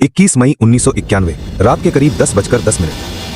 21 मई 1991 रात के करीब 10:10।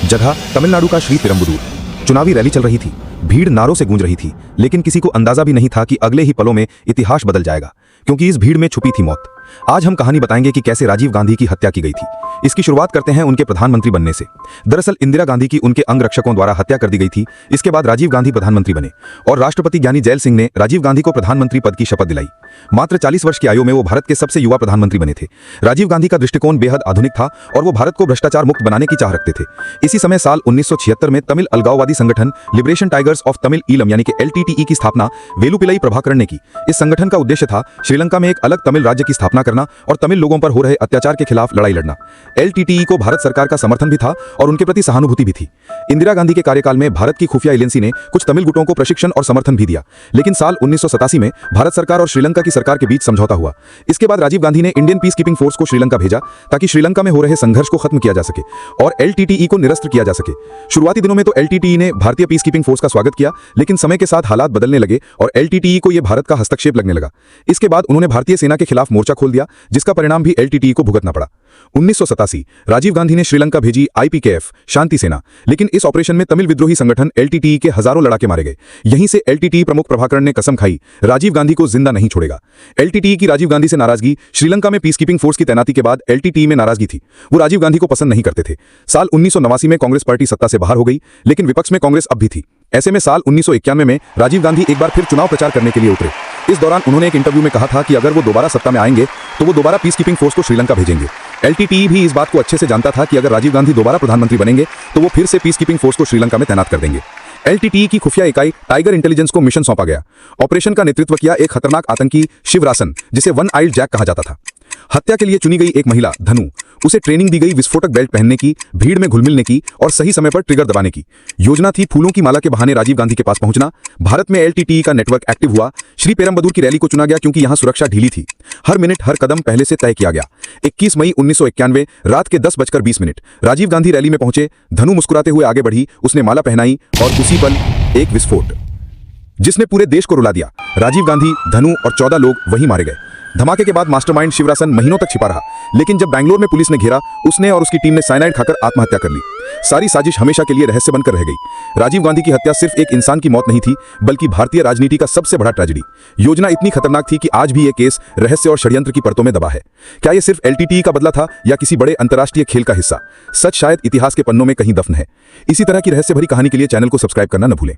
जगह तमिलनाडु का श्री पेरम्बदूर। चुनावी रैली चल रही थी। भीड़ नारों से गूंज रही थी, लेकिन किसी को अंदाजा भी नहीं था कि अगले ही पलों में इतिहास बदल जाएगा, क्योंकि इस भीड़ में छुपी थी मौत। आज हम कहानी बताएंगे कि कैसे राजीव गांधी की हत्या की गई थी। इसकी शुरुआत करते हैं उनके प्रधानमंत्री बनने से। दरअसल इंदिरा गांधी की उनके अंगरक्षकों द्वारा हत्या कर दी गई थी। इसके बाद राजीव गांधी प्रधानमंत्री बने और राष्ट्रपति ज्ञानी जैल सिंह ने राजीव गांधी को प्रधानमंत्री पद की शपथ दिलाई। मात्र 40 वर्ष की आयु में वो भारत के सबसे युवा प्रधानमंत्री बने थे। राजीव गांधी का दृष्टिकोण बेहद आधुनिक था और वो भारत को भ्रष्टाचार मुक्त बनाने की चाह रखते थे। इसी समय साल 1976 में तमिल अलगाववादी संगठन liberation tigers of Tamil Eelam यानी कि LTTE की स्थापना वेलुपिलाई प्रभाकरण ने की। इस संगठन का उद्देश्य था श्रीलंका में एक अलग तमिल राज्य की स्थापना करना और तमिल लोगों पर हो रहे अत्याचार के खिलाफ लड़ाई लड़ना। LTTE को भारत सरकार का समर्थन भी था और उनके प्रति सहानुभूति भी थी। इंदिरा गांधी के कार्यकाल में भारत की खुफिया एजेंसी ने कुछ तमिल गुटों को प्रशिक्षण और समर्थन भी दिया, लेकिन साल 1987 में भारत सरकार और श्रीलंका की सरकार के बीच समझौता हुआ। इसके बाद राजीव गांधी ने इंडियन पीस कीपिंग फोर्स को श्रीलंका भेजा ताकि श्रीलंका में हो रहे संघर्ष को खत्म किया जा सके और LTTE को निरस्त किया जा सके। शुरुआती दिनों में तो LTTE ने भारतीय पीस कीपिंग फोर्स का स्वागत किया, लेकिन समय के साथ हालात बदलने लगे और LTTE को यह भारत का हस्तक्षेप लगने लगा। इसके बाद उन्होंने भारतीय सेना के खिलाफ मोर्चा खोल दिया, जिसका परिणाम भी LTTE को भुगतना पड़ा। 1987 राजीव गांधी ने श्रीलंका भेजी IPKF शांति सेना, लेकिन इस ऑपरेशन में तमिल विद्रोही संगठन LTTE के हजारों लड़ाके मारे गए। यहीं से LTTE प्रमुख प्रभाकरण ने कसम खाई, राजीव गांधी को जिंदा नहीं छोड़ेगा। LTTE की राजीव गांधी से नाराजगी, श्रीलंका में पीस कीपिंग फोर्स की तैनाती के बाद LTTE में नाराजगी थी। वो राजीव गांधी को पसंद नहीं करते थे। साल 1989 में कांग्रेस पार्टी सत्ता से बाहर हो गई, लेकिन विपक्ष में कांग्रेस अब भी थी। ऐसे में साल 1991 में राजीव गांधी एक बार फिर चुनाव प्रचार करने के लिए उतरे। इस दौरान उन्होंने एक इंटरव्यू में कहा था कि अगर वो दोबारा सत्ता में आएंगे तो वो दोबारा पीस कीपिंग फोर्स को श्रीलंका भेजेंगे। LTTE भी इस बात को अच्छे से जानता था कि अगर राजीव गांधी दोबारा प्रधानमंत्री बनेंगे तो वो फिर से पीस कीपिंग फोर्स को श्रीलंका में तैनात कर देंगे। LTTE की खुफिया इकाई टाइगर इंटेलिजेंस को मिशन सौंपा गया। ऑपरेशन का नेतृत्व किया एक खतरनाक आतंकी शिवरासन, जिसे वन आइल्ड जैक कहा जाता था। हत्या के लिए चुनी गई एक महिला धनु, उसे ट्रेनिंग दी गई विस्फोटक बेल्ट पहनने की, भीड़ में घुल मिलने की और सही समय पर ट्रिगर दबाने की। योजना थी फूलों की माला के बहाने राजीव गांधी के पास पहुंचना। भारत में LTTE का नेटवर्क एक्टिव हुआ। श्री पेरम्बदूर की रैली को चुना गया क्योंकि यहां सुरक्षा ढीली थी। हर मिनट हर कदम पहले से तय किया गया। 21 मई 1991 रात के 10:20 राजीव गांधी रैली में पहुंचे। धनु मुस्कुराते हुए आगे बढ़ी, उसने माला पहनाई और उसी पल एक विस्फोट जिसने पूरे देश को रुला दिया। राजीव गांधी, धनु और 14 लोग वहीं मारे गए। धमाके के बाद मास्टरमाइंड शिवरासन महीनों तक छिपा रहा, लेकिन जब बैंगलोर में पुलिस ने घेरा, उसने और उसकी टीम ने साइनाइड खाकर आत्महत्या कर ली। सारी साजिश हमेशा के लिए रहस्य बनकर रह गई। राजीव गांधी की हत्या सिर्फ एक इंसान की मौत नहीं थी, बल्कि भारतीय राजनीति का सबसे बड़ा ट्रेजेडी। योजना इतनी खतरनाक थी कि आज भी यह केस रहस्य और षड्यंत्र की परतों में दबा है। क्या यह सिर्फ LTTE का बदला था या किसी बड़े अंतर्राष्ट्रीय खेल का हिस्सा? सच शायद इतिहास के पन्नों में कहीं दफन है। इसी तरह की रहस्य भरी कहानी के लिए चैनल को सब्सक्राइब करना न भूलें।